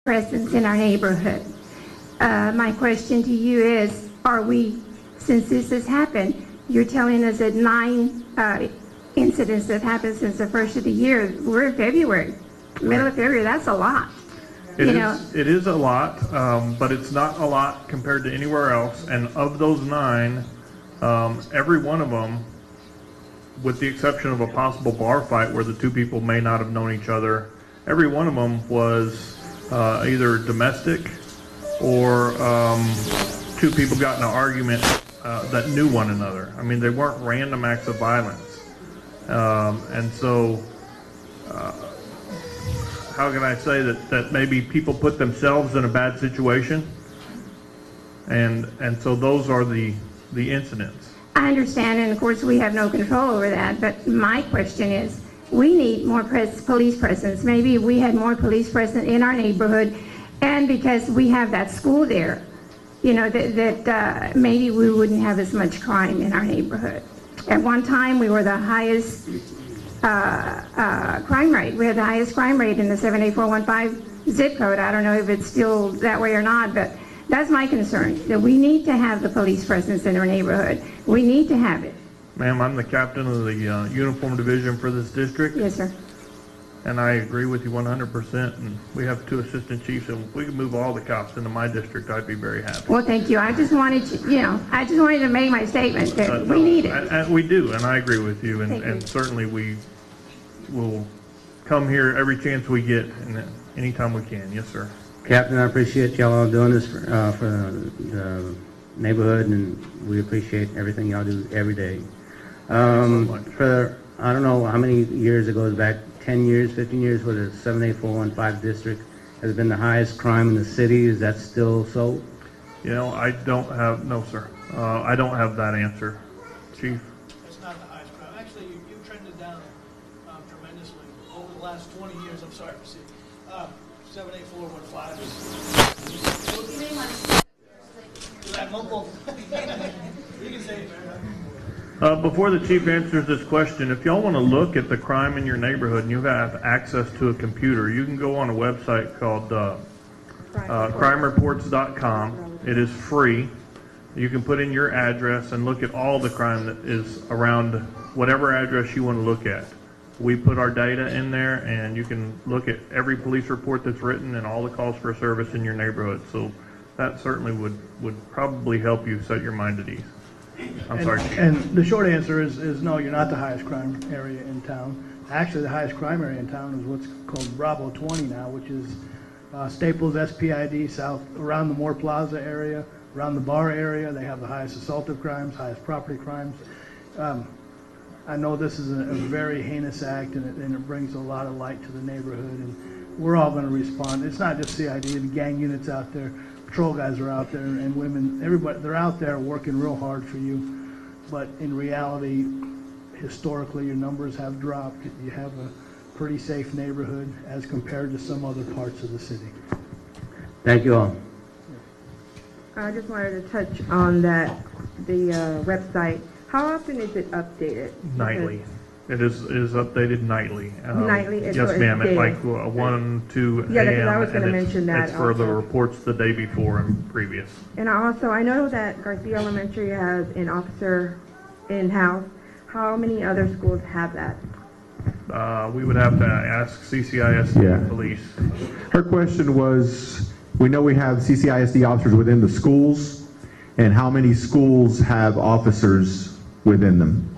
presence in our neighborhood. My question to you is, since this has happened, you're telling us that 9 incidents have happened since the first of the year. We're in February, middle of February. That's a lot. It is a lot, but it's not a lot compared to anywhere else. And of those 9, every one of them, with the exception of a possible bar fight where the 2 people may not have known each other, every one of them was either domestic or 2 people got in an argument that knew one another. I mean, they weren't random acts of violence. And so, how can I say that maybe people put themselves in a bad situation? And so those are the incidents. I understand, and of course we have no control over that, but my question is, we need more police presence. Maybe if we had more police presence in our neighborhood, and because we have that school there, that maybe we wouldn't have as much crime in our neighborhood. At one time, we were the highest crime rate. We had the highest crime rate in the 78415 zip code. I don't know if it's still that way or not, but that's my concern, that we need to have the police presence in our neighborhood. We need to have it. Ma'am, I'm the captain of the uniform division for this district. Yes, sir. And I agree with you 100%. And we have 2 assistant chiefs, and if we could move all the cops into my district, I'd be very happy. Well, thank you. I just wanted to make my statement that we need it. And we do, and I agree with you. And certainly we will come here every chance we get, and anytime we can. Yes, sir. Captain, I appreciate y'all all doing this for the neighborhood, and we appreciate everything y'all do every day. For, I don't know how many years it goes back, 10 years, 15 years, where the 78415 district has been the highest crime in the city. Is that still so? I don't have, no, sir. I don't have that answer, Chief. It's not the highest crime. Actually, you've trended down tremendously over the last 20 years. I'm sorry for seeing. 78415 is that mumble. You can say it. Before the chief answers this question, if y'all want to look at the crime in your neighborhood and you have access to a computer, you can go on a website called crimereports.com. It is free. You can put in your address and look at all the crime that is around whatever address you want to look at. We put our data in there, and you can look at every police report that's written and all the calls for service in your neighborhood. So that certainly would probably help you set your mind at ease. I'm sorry. And the short answer is no, you're not the highest crime area in town. Actually, the highest crime area in town is what's called Bravo 20 now, which is Staples, SPID, south around the Moore Plaza area, around the bar area. They have the highest assaultive crimes, highest property crimes. I know this is a very heinous act, and it brings a lot of light to the neighborhood, and we're all going to respond. It's not just CID, the gang units out there, patrol guys are out there, and women, everybody, they're out there working real hard for you. But in reality, historically, your numbers have dropped. You have a pretty safe neighborhood as compared to some other parts of the city. Thank you all. I just wanted to touch on that, the website. How often is it updated? Nightly. It is updated nightly. Nightly? Yes, ma'am. At like 1, 2 a.m. Yeah, because I was going to mention that. It's for the reports the day before and previous. And I know that Garcia Elementary has an officer in-house. How many other schools have that? We would have to ask CCISD police. Her question was, we know we have CCISD officers within the schools, and how many schools have officers within them?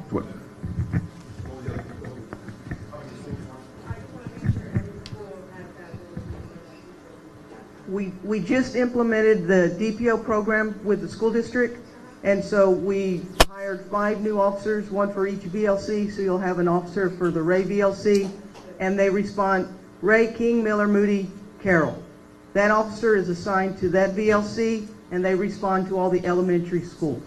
We just implemented the DPO program with the school district, and so we hired 5 new officers, 1 for each VLC, so you'll have an officer for the Ray VLC, and they respond Ray, King, Miller, Moody, Carroll. That officer is assigned to that VLC, and they respond to all the elementary schools.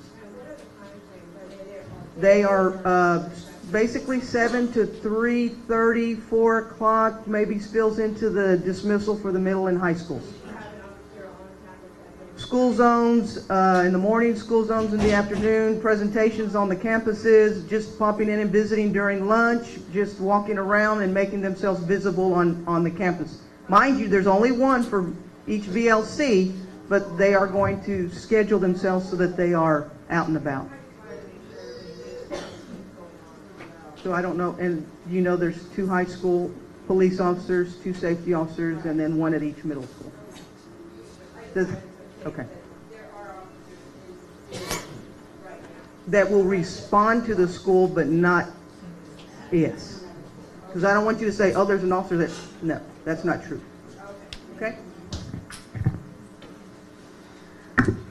They are basically 7 to 3:30, 4 o'clock, maybe spills into the dismissal for the middle and high schools. School zones in the morning, school zones in the afternoon, presentations on the campuses, just popping in and visiting during lunch, just walking around and making themselves visible on the campus. Mind you, there's only one for each VLC, but they are going to schedule themselves so that they are out and about. So I don't know, and you know there's 2 high school police officers, 2 safety officers, and then 1 at each middle school. Okay. That will respond to the school, but not, yes. Because I don't want you to say, oh, there's an officer that, no, that's not true. Okay?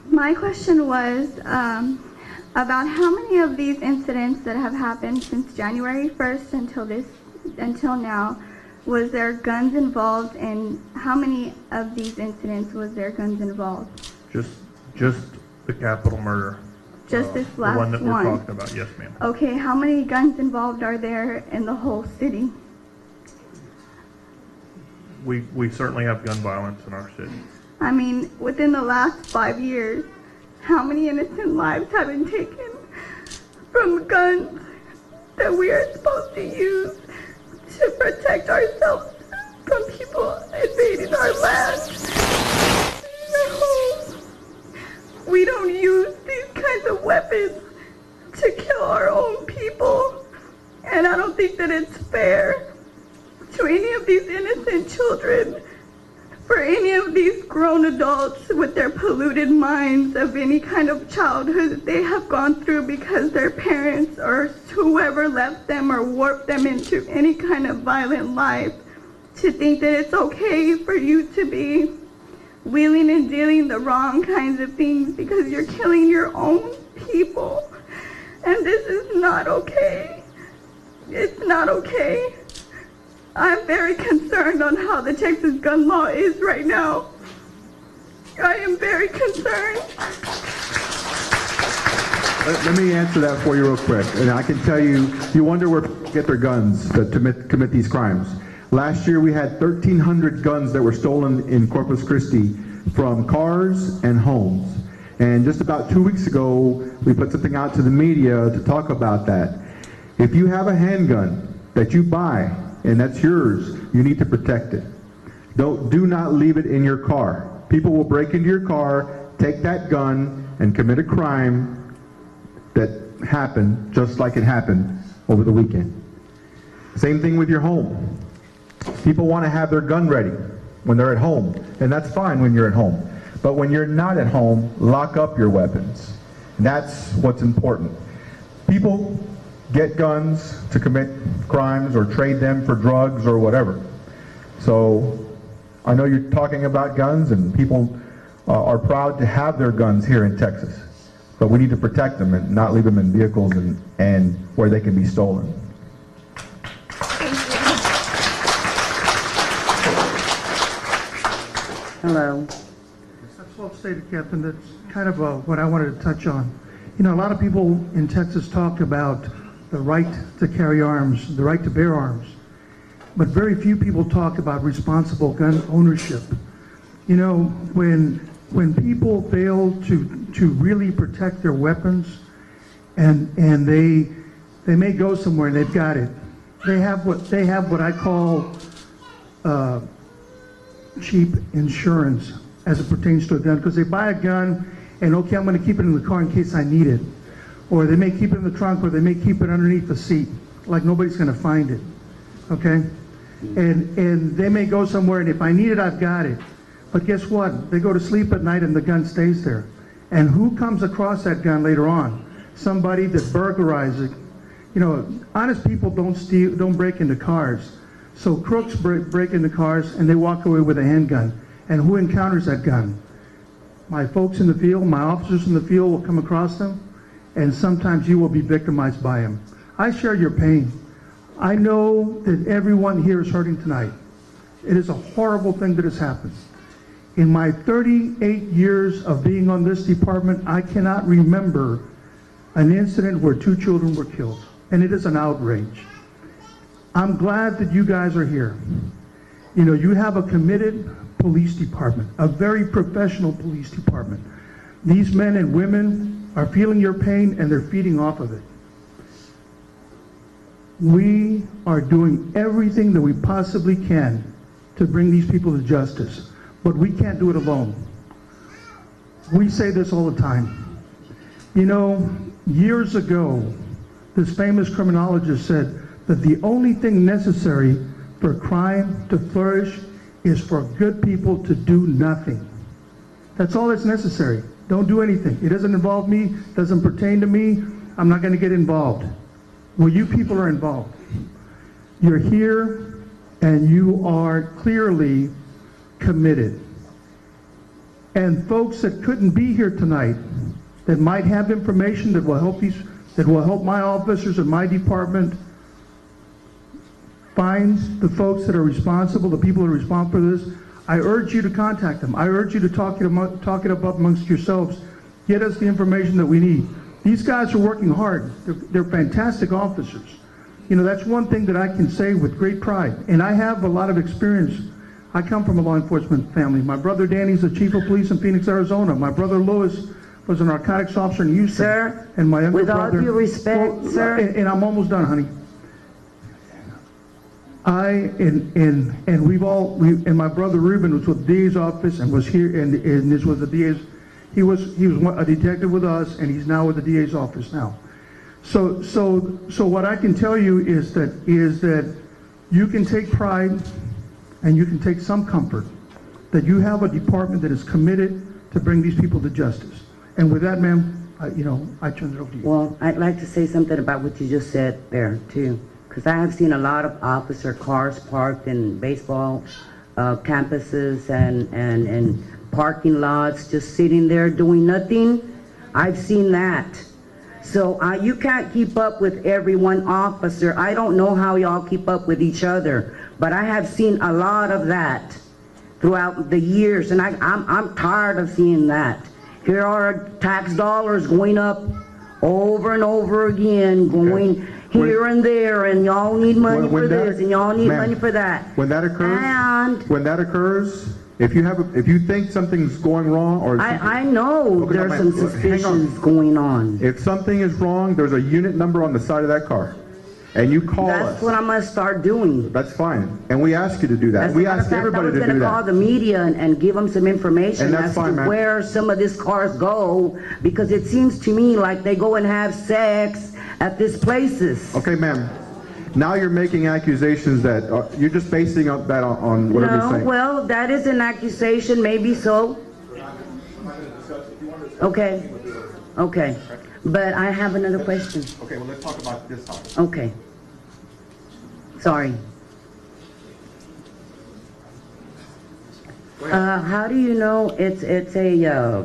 My question was about how many of these incidents that have happened since January 1st until now, was there guns involved, and how many of these incidents was there guns involved? Just the capital murder. Just this last the one that we're talking about, yes, ma'am. Okay, how many guns involved are there in the whole city? We certainly have gun violence in our city. I mean, within the last 5 years, how many innocent lives have been taken from guns that we are supposed to use to protect ourselves from people invading our land? No, we don't use these kinds of weapons to kill our own people, and I don't think that it's fair to any of these innocent children, for any of these grown adults with their polluted minds of any kind of childhood that they have gone through because their parents or whoever left them or warped them into any kind of violent life, to think that it's okay for you to be wheeling and dealing the wrong kinds of things because you're killing your own people. And this is not okay. It's not okay. I'm very concerned on how the Texas gun law is right now. I am very concerned. Let me answer that for you real quick. And I can tell you, you wonder where people get their guns to commit these crimes. Last year we had 1,300 guns that were stolen in Corpus Christi from cars and homes. And just about 2 weeks ago, we put something out to the media to talk about that. If you have a handgun that you buy, and that's yours, you need to protect it. Do not leave it in your car. People will break into your car, take that gun, and commit a crime that happened just like it happened over the weekend. Same thing with your home. People want to have their gun ready when they're at home, and that's fine when you're at home. But when you're not at home, lock up your weapons. That's what's important. People get guns to commit crimes or trade them for drugs or whatever. So I know you're talking about guns, and people are proud to have their guns here in Texas. But we need to protect them and not leave them in vehicles and where they can be stolen. Hello. That's well stated, Captain. That's kind of what I wanted to touch on. You know, a lot of people in Texas talk about the right to carry arms, the right to bear arms, but very few people talk about responsible gun ownership. You know, when people fail to really protect their weapons, and they may go somewhere and they've got it. They have what I call cheap insurance as it pertains to a gun, because they buy a gun and, okay, I'm going to keep it in the car in case I need it. Or they may keep it in the trunk, or they may keep it underneath the seat, like nobody's going to find it, okay? And they may go somewhere, and if I need it, I've got it. But guess what? They go to sleep at night, and the gun stays there. And who comes across that gun later on? Somebody that burglarizes it. You know, honest people don't break into cars. So crooks break into cars, and they walk away with a handgun. And who encounters that gun? My folks in the field, my officers in the field will come across them, and sometimes you will be victimized by them. I share your pain. I know that everyone here is hurting tonight. It is a horrible thing that has happened. In my 38 years of being on this department, I cannot remember an incident where 2 children were killed, and it is an outrage. I'm glad that you guys are here. You know, you have a committed police department, a very professional police department. These men and women are feeling your pain, and they're feeding off of it. We are doing everything that we possibly can to bring these people to justice. but we can't do it alone. We say this all the time. You know, years ago, this famous criminologist said that the only thing necessary for crime to flourish is for good people to do nothing. That's all that's necessary. Don't do anything. It doesn't involve me, doesn't pertain to me. I'm not going to get involved. Well, you people are involved. You're here and you are clearly committed. And folks that couldn't be here tonight, that might have information that will help my officers and my department find the folks that are responsible, the people that are responsible for this, I urge you to contact them. I urge you to talk it up amongst yourselves. Get us the information that we need. These guys are working hard. They're fantastic officers. You know, that's one thing that I can say with great pride. And I have a lot of experience. I come from a law enforcement family. My brother Danny's the chief of police in Phoenix, Arizona. My brother Louis was a narcotics officer in Houston. Sir, and my younger with brother, all due respect, sir. And I'm almost done, honey. And my brother Ruben was with the DA's office and was here, and this was the DA's. He was a detective with us, and he's now with the DA's office now. So what I can tell you is that you can take pride, and you can take some comfort that you have a department that is committed to bring these people to justice. And with that, ma'am, I turn it over to you. Well, I'd like to say something about what you just said there too, because I have seen a lot of officer cars parked in baseball campuses and parking lots, just sitting there doing nothing. I've seen that. So you can't keep up with every one officer. I don't know how y'all keep up with each other, but I have seen a lot of that throughout the years, and I'm tired of seeing that. Here are tax dollars going up over and over again, going here and there, and y'all need money for this, and y'all need money for that. When that occurs, if you think something's going wrong, or I know there's some suspicions going on. If something is wrong, there's a unit number on the side of that car, and you call us. That's what I'm gonna start doing. That's fine, and we ask you to do that. We ask everybody to do that. I was gonna call the media and give them some information as to fine, where some of these cars go, because it seems to me like they go and have sex at these places. Okay, ma'am. Now you're making accusations that you're just basing up that on whatever you're saying. Well, that is an accusation, maybe so. Okay. Okay. But I have another question. Okay, well, let's talk about this topic. Okay. Sorry. How do you know it's a,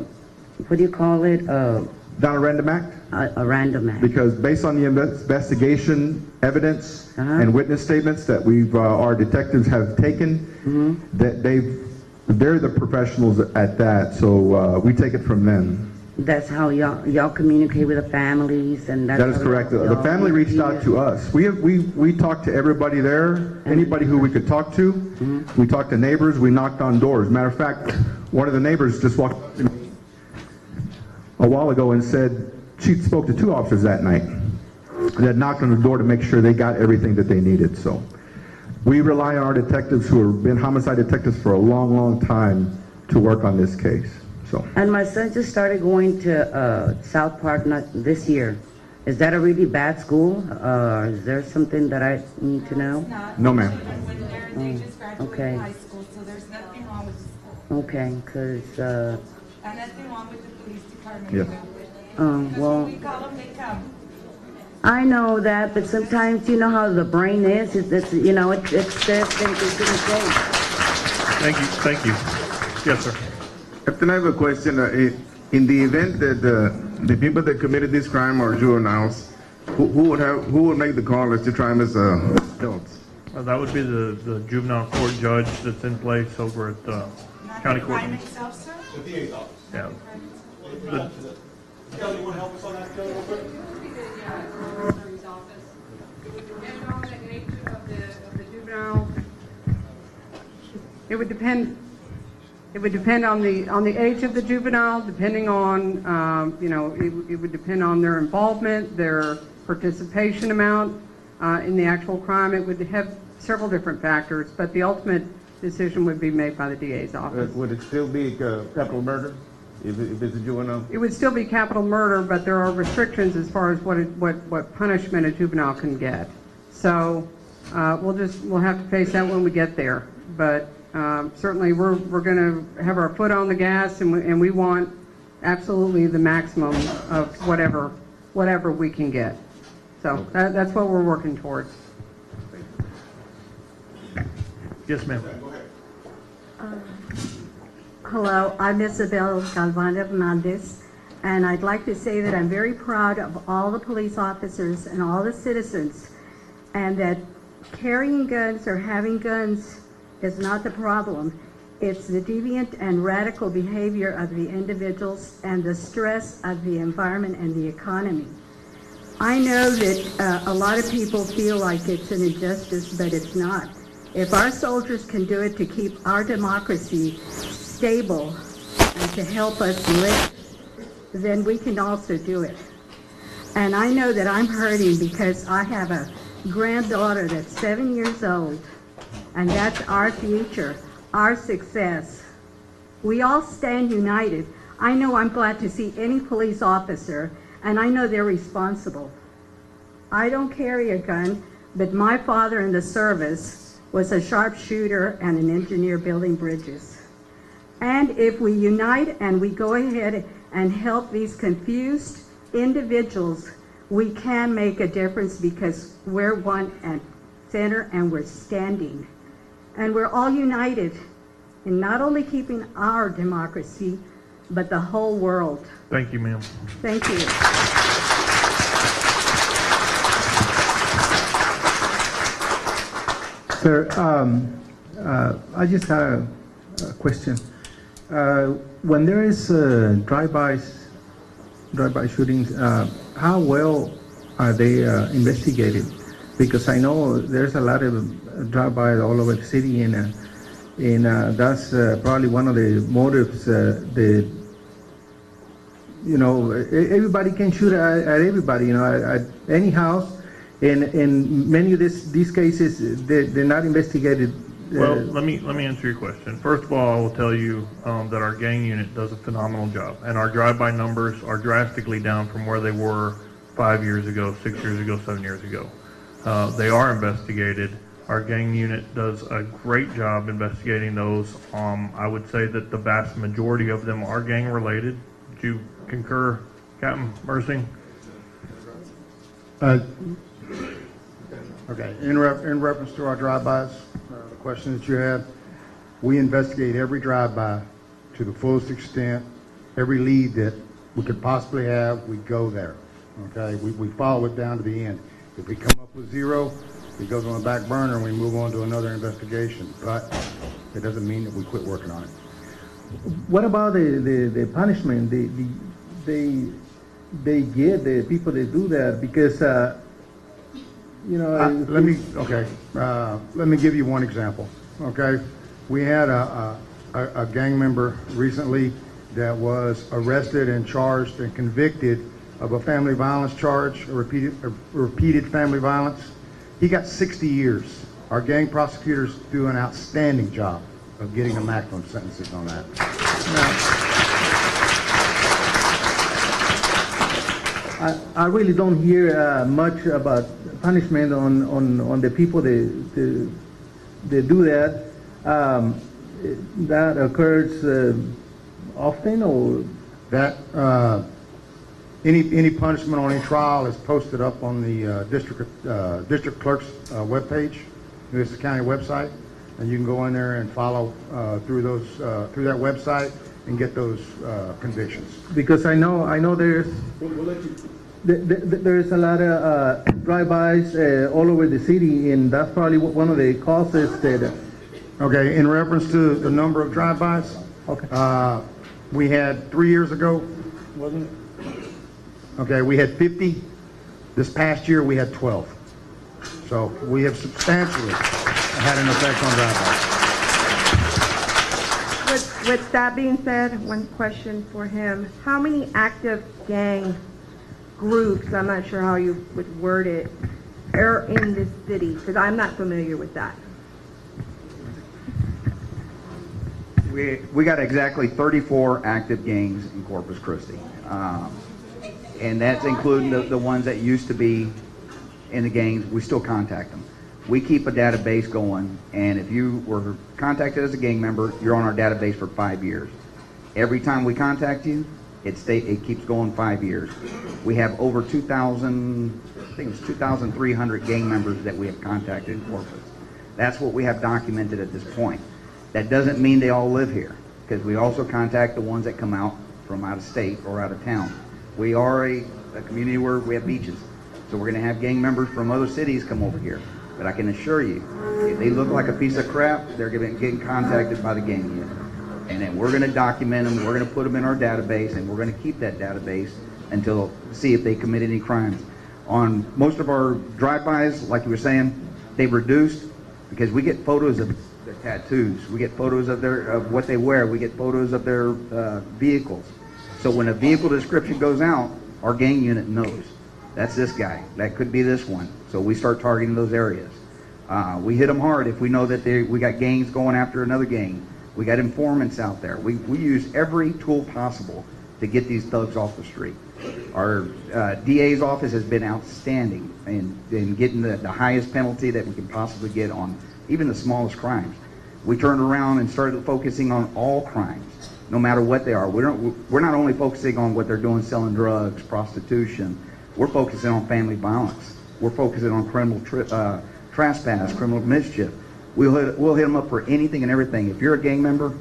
what do you call it? Not a random act? A random act. Because based on the investigation, evidence, and witness statements that our detectives have taken, that they're the professionals at that, so we take it from them. That's how y'all communicate with the families, and that is correct. The family reached out to us. We talked to everybody there, anybody who we could talk to. We talked to neighbors. We knocked on doors. Matter of fact, one of the neighbors just walked up to me a while ago and said she spoke to 2 officers that night that knocked on the door to make sure they got everything that they needed. So we rely on our detectives who have been homicide detectives for a long, long time to work on this case. So. And my son just started going to South Park this year. Is that a really bad school? Is there something that I need to know? No, ma'am. They just graduated okay. high school, so there's nothing wrong with the school. Okay, because... and nothing wrong with the police department. Yes. Well, we call them, they come. I know that, but sometimes you know how the brain is. It's you know, it's there things you shouldn't say. Thank you. Yes, sir. Captain, I have a question. In the event that the people that committed this crime are juveniles, who would make the call as to try them as adults? That would be the juvenile court judge that's in place over at the county court. Crime itself, sir? The DA's office. Yeah. Kelly, you want to help us on that, Kelly, real quick? It would depend on the age of the juvenile. It would depend. It would depend on the age of the juvenile, depending on it would depend on their involvement, their participation amount in the actual crime. It would have several different factors, but the ultimate decision would be made by the DA's office. Would it still be capital murder if it's a juvenile? It would still be capital murder, but there are restrictions as far as what punishment a juvenile can get. So we'll have to face that when we get there. But certainly we're going to have our foot on the gas, and we want absolutely the maximum of whatever we can get. So that's what we're working towards. Yes, ma'am. Hello, I'm Isabel Galvan Hernandez, and I'd like to say that I'm very proud of all the police officers and all the citizens, and that carrying guns or having guns is not the problem. It's the deviant and radical behavior of the individuals and the stress of the environment and the economy. I know that a lot of people feel like it's an injustice, but it's not. If our soldiers can do it to keep our democracy stable and to help us live, then we can also do it. And I know that I'm hurting because I have a granddaughter that's 7 years old, and that's our future, our success. We all stand united. I know I'm glad to see any police officer, and I know they're responsible. I don't carry a gun, but my father in the service was a sharpshooter and an engineer building bridges. And if we unite and we go ahead and help these confused individuals, we can make a difference because we're one at center and we're standing. And we're all united in not only keeping our democracy, but the whole world. Thank you, ma'am. Thank you. Sir, I just had a question. When there is drive-by shootings, how well are they investigated? Because I know there's a lot of drive-by all over the city, and that's probably one of the motives. Everybody can shoot at everybody. At any house. And many of these cases, they're not investigated. Well, let me answer your question. First of all, I will tell you that our gang unit does a phenomenal job, and our drive-by numbers are drastically down from where they were 5 years ago, 6 years ago, 7 years ago. They are investigated. Our gang unit does a great job investigating those. I would say that the vast majority of them are gang-related. Do you concur, Captain Mercy? Okay, in reference to our drive-bys, the question that you had, we investigate every drive-by to the fullest extent. Every lead that we could possibly have, we go there. Okay, we follow it down to the end. If we come up with zero, it goes on the back burner and we move on to another investigation. But it doesn't mean that we quit working on it. What about the punishment? They get the people that do that because. Let me give you one example. Okay, we had a gang member recently that was arrested and charged and convicted of a family violence charge, a repeated family violence. He got 60 years. Our gang prosecutors do an outstanding job of getting the maximum sentences on that. I really don't hear much about punishment on the people that do that. That occurs often, or that any punishment on any trial is posted up on the district clerk's webpage, the county website, and you can go in there and follow through that website and get those convictions. Because I know there's a lot of drive-bys all over the city, and that's probably one of the causes that. Okay, in reference to the number of drive-bys, okay. We had 3 years ago, wasn't it? Okay, we had 50. This past year we had 12. So we have substantially had an effect on drive-bys. With that being said, one question for him. How many active gang groups, I'm not sure how you would word it, are in this city? Because I'm not familiar with that. We got exactly 34 active gangs in Corpus Christi. And that's including the ones that used to be in the gangs. We still contact them. We keep a database going, and if you were contacted as a gang member, you're on our database for 5 years. Every time we contact you, it keeps going 5 years. We have over 2,000, I think it's 2,300 gang members that we have contacted in Corpus. That's what we have documented at this point. That doesn't mean they all live here, because we also contact the ones that come out from out of state or out of town. We are a community where we have beaches, so we're going to have gang members from other cities come over here. But I can assure you, if they look like a piece of crap, they're getting contacted by the gang unit. And then we're going to document them, we're going to put them in our database, and we're going to keep that database until see if they commit any crimes. On most of our drive-bys, like you were saying, they've reduced because we get photos of their tattoos, we get photos of what they wear, we get photos of their vehicles. So when a vehicle description goes out, our gang unit knows. That's this guy. That could be this one. So we start targeting those areas. We hit them hard if we know that we got gangs going after another gang. We got informants out there. We use every tool possible to get these thugs off the street. Our DA's office has been outstanding in getting the highest penalty that we can possibly get on even the smallest crimes. We turned around and started focusing on all crimes, no matter what they are. We're not only focusing on what they're doing, selling drugs, prostitution. We're focusing on family violence. We're focusing on criminal trespass, criminal mischief. We'll hit them up for anything and everything. If you're a gang member,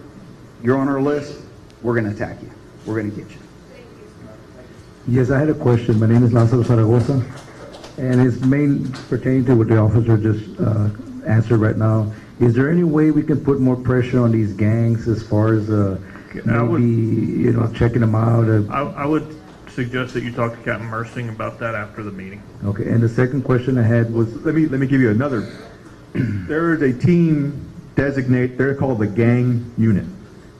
you're on our list, we're going to attack you. We're going to get you. Yes, I had a question. My name is Lázaro Zaragoza, and it's main pertaining to what the officer just answered right now. Is there any way we can put more pressure on these gangs as far as maybe checking them out? I would suggest that you talk to Captain Mersing about that after the meeting. Okay, and the second question I had was... Let me give you another. There is a team designated, they're called the gang unit.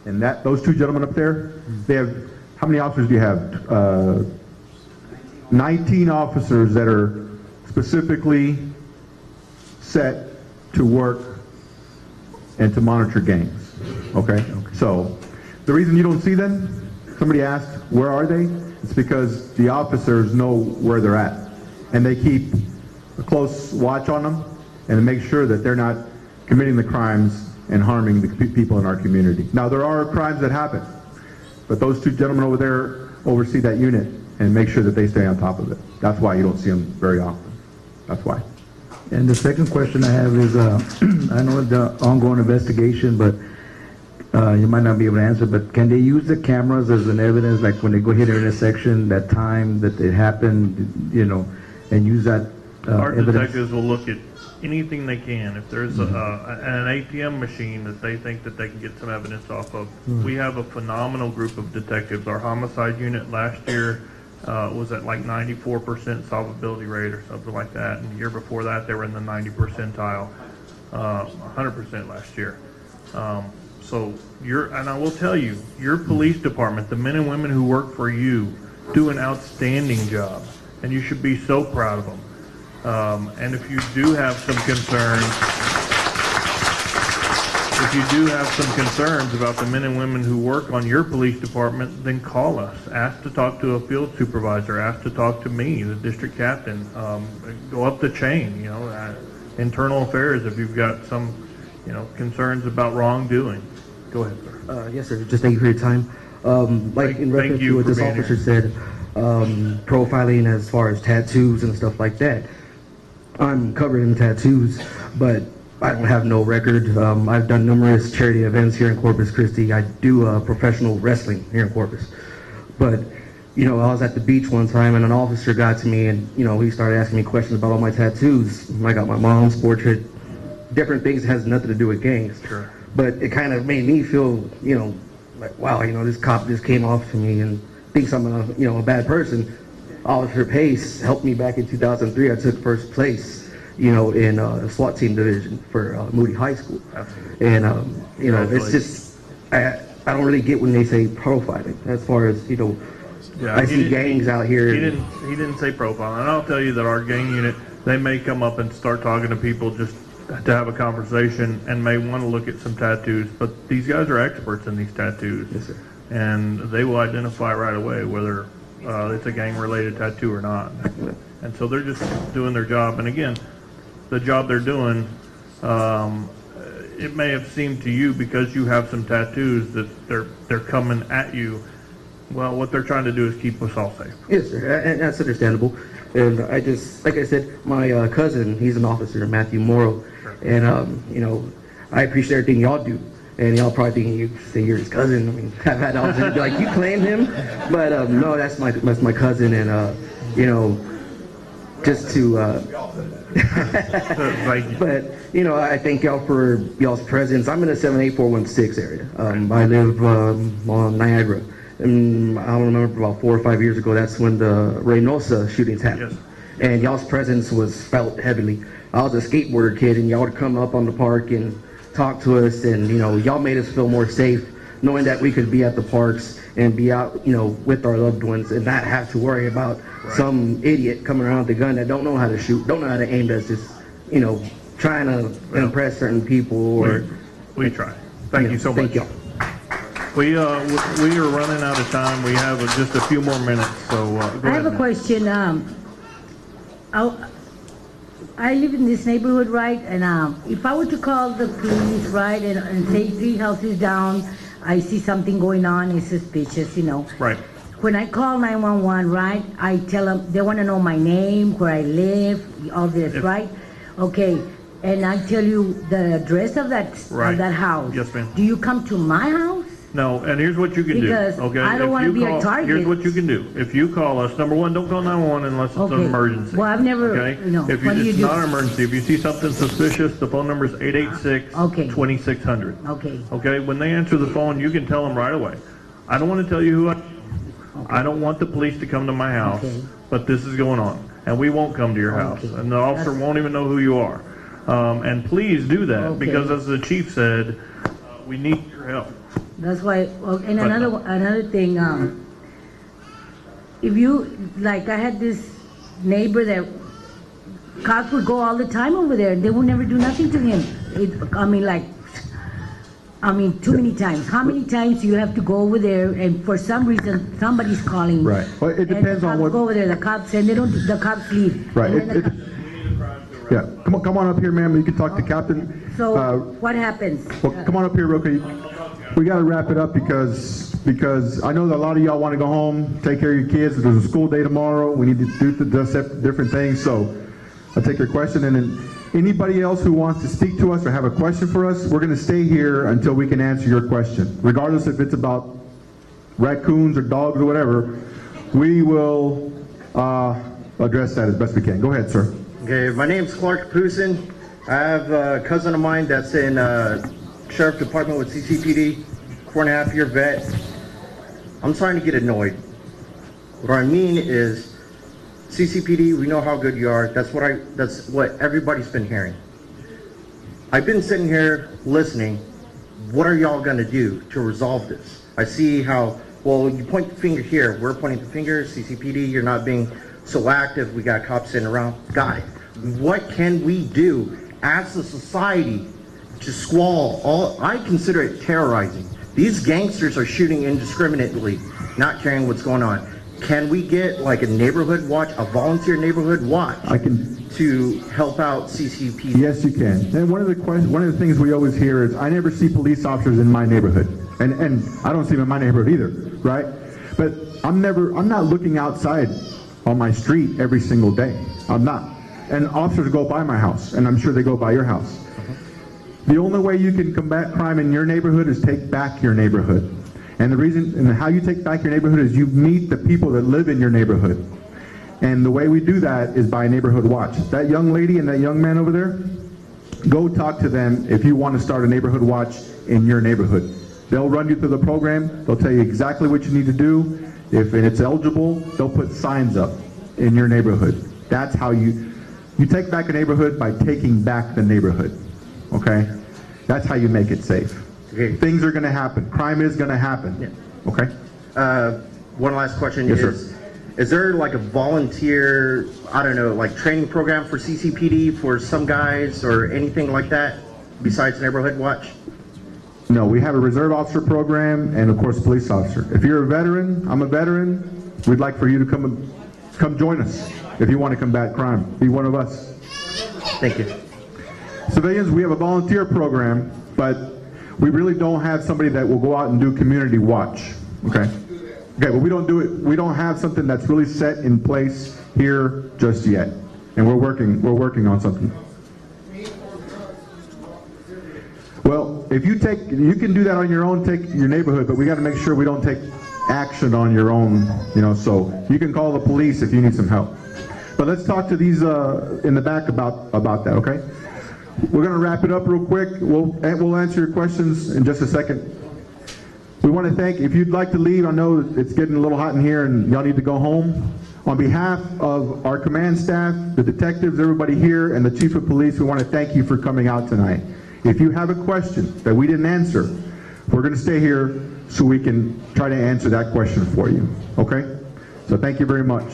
And those two gentlemen up there, they have, how many officers do you have? 19 officers that are specifically set to work and to monitor gangs. Okay? So, the reason you don't see them, somebody asked, where are they? It's because the officers know where they're at. And they keep a close watch on them and make sure that they're not committing the crimes and harming the people in our community. Now, there are crimes that happen, but those two gentlemen over there oversee that unit and make sure that they stay on top of it. That's why you don't see them very often. That's why. And the second question I have is, I know the ongoing investigation, but you might not be able to answer, but can they use the cameras as an evidence, like when they go hit an intersection, that time that it happened, and use that Our evidence? detectives will look at anything they can. If there's an ATM machine that they think that they can get some evidence off of, we have a phenomenal group of detectives. Our homicide unit last year was at like 94% solvability rate or something like that, and the year before that they were in the 90 percentile, 100% last year. So and I will tell you, your police department, the men and women who work for you, do an outstanding job, and you should be so proud of them. And if you do have some concerns about the men and women who work on your police department, then call us. Ask to talk to a field supervisor. Ask to talk to me, the district captain. Go up the chain, internal affairs if you've got some, concerns about wrongdoing. Go ahead, sir. Yes, sir. Just thank you for your time. In reference to what this officer said, profiling as far as tattoos and stuff like that. I'm covered in tattoos, but I don't have no record. I've done numerous charity events here in Corpus Christi. I do professional wrestling here in Corpus. But, I was at the beach one time and an officer got to me and, he started asking me questions about all my tattoos. I got my mom's portrait, different things that has nothing to do with gangs. Sure. But it kind of made me feel, like, wow, this cop just came off to me and thinks I'm a bad person. Officer Pace helped me back in 2003. I took first place, in a SWAT team division for Moody High School. And, it's just, I don't really get when they say profiling as far as, I see gangs out here. He didn't say profiling. And I'll tell you that our gang unit, they may come up and start talking to people just to have a conversation and may want to look at some tattoos, but these guys are experts in these tattoos. Yes, sir. And they will identify right away whether it's a gang-related tattoo or not. And so they're just doing their job. And again, the job they're doing, it may have seemed to you because you have some tattoos that they're coming at you. Well, what they're trying to do is keep us all safe. Yes, sir, and that's understandable. And I just, like I said, my cousin, he's an officer, Matthew Morrow, and I appreciate everything y'all do. And y'all probably thinking you say you're his cousin. I mean, I've had officers be like, you claim him, but no, that's my cousin, and just to. But I thank y'all for y'all's presence. I'm in the 78416 area. I live on Niagara. And I don't remember, about 4 or 5 years ago, that's when the Reynosa shootings happened. Yes. And y'all's presence was felt heavily. I was a skateboarder kid, and y'all would come up on the park and talk to us, and y'all made us feel more safe, knowing that we could be at the parks and be out, with our loved ones, and not have to worry about some idiot coming around with a gun that don't know how to shoot, don't know how to aim, that's just, trying to impress certain people. Or we try. Thank you so much. Thank y'all. We are running out of time. We have just a few more minutes, so go ahead. I have a question. I live in this neighborhood, right? And if I were to call the police, right, and say 3 houses down, I see something going on, it's suspicious, Right. When I call 911, right, I tell them, they want to know my name, where I live, all this, right? Okay. And I tell you the address of that house. Yes, ma'am. Do you come to my house? No, and here's what you can Because do. Okay, I don't want to be a target. Here's what you can do. If you call us, number one, don't call 911 unless it's an emergency. Well, I've never, If what do you it's do? not an emergency, if you see something suspicious, the phone number is 886-2600. Okay. Okay, when they answer the phone, you can tell them right away. I don't want to tell you who I don't want the police to come to my house, but this is going on, and we won't come to your house, and the officer won't even know who you are. And please do that, because as the chief said, we need your help. That's why, and another thing, if you, like I had this neighbor that cops would go all the time over there, they would never do nothing to him. Too many times. How many times do you have to go over there and for some reason somebody's calling? Right. Well, it depends on what. Go over there, the cops, and the cops leave. Right. Yeah. Come on up here, ma'am. You can talk to Captain. So what happens? Well, come on up here real quick. We got to wrap it up because I know that a lot of y'all want to go home, take care of your kids. There's a school day tomorrow. We need to do different things. So I'll take your question, and then anybody else who wants to speak to us or have a question for us, we're going to stay here until we can answer your question, regardless if it's about raccoons or dogs or whatever. We will address that as best we can. Go ahead, sir. Okay, my name's Clark Poosin. I have a cousin of mine that's in Sheriff Department with CCPD, 4.5-year vet. I'm starting to get annoyed. What I mean is, CCPD, we know how good you are. That's what everybody's been hearing. I've been sitting here listening. What are y'all gonna do to resolve this? I see how, well, you point the finger here. We're pointing the finger. CCPD, you're not being so active. We got cops sitting around. Got it. What can we do as a society to squall all? I consider it terrorizing. These gangsters are shooting indiscriminately, not caring what's going on. Can we get like a neighborhood watch, a volunteer neighborhood watch, to help out CCPD? Yes, you can. And one of the things we always hear is, I never see police officers in my neighborhood, and I don't see them in my neighborhood either, right? But I'm not looking outside on my street every single day. I'm not. And officers go by my house, and I'm sure they go by your house. The only way you can combat crime in your neighborhood is take back your neighborhood. And the reason, and how you take back your neighborhood is you meet the people that live in your neighborhood. And the way we do that is by a neighborhood watch. That young lady and that young man over there, go talk to them if you want to start a neighborhood watch in your neighborhood. They'll run you through the program. They'll tell you exactly what you need to do. If it's eligible, they'll put signs up in your neighborhood. That's how you take back a neighborhood, by taking back the neighborhood. Okay? That's how you make it safe. Okay. Things are going to happen. Crime is going to happen. Yeah. Okay? One last question Yes, is, sir. is there like a volunteer, I don't know, like training program for CCPD for some guys or anything like that besides Neighborhood Watch? No, we have a reserve officer program and of course a police officer. If you're a veteran, I'm a veteran, we'd like for you to come join us if you want to combat crime. Be one of us. Thank you. Civilians, we have a volunteer program, but we really don't have somebody that will go out and do community watch. Okay, but we don't do it. We don't have something that's really set in place here just yet, and we're working on something. Well, if you can do that on your own, take your neighborhood, but we got to make sure we don't take action on your own, so you can call the police if you need some help. But let's talk to these in the back about that, okay? We're going to wrap it up real quick. We'll answer your questions in just a second. We want to thank, if you'd like to leave, I know it's getting a little hot in here and y'all need to go home. On behalf of our command staff, the detectives, everybody here, and the chief of police, we want to thank you for coming out tonight. If you have a question that we didn't answer, we're going to stay here so we can try to answer that question for you, okay? So thank you very much.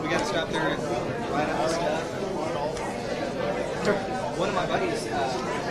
We gotta stop there and right at the stuff. One of my buddies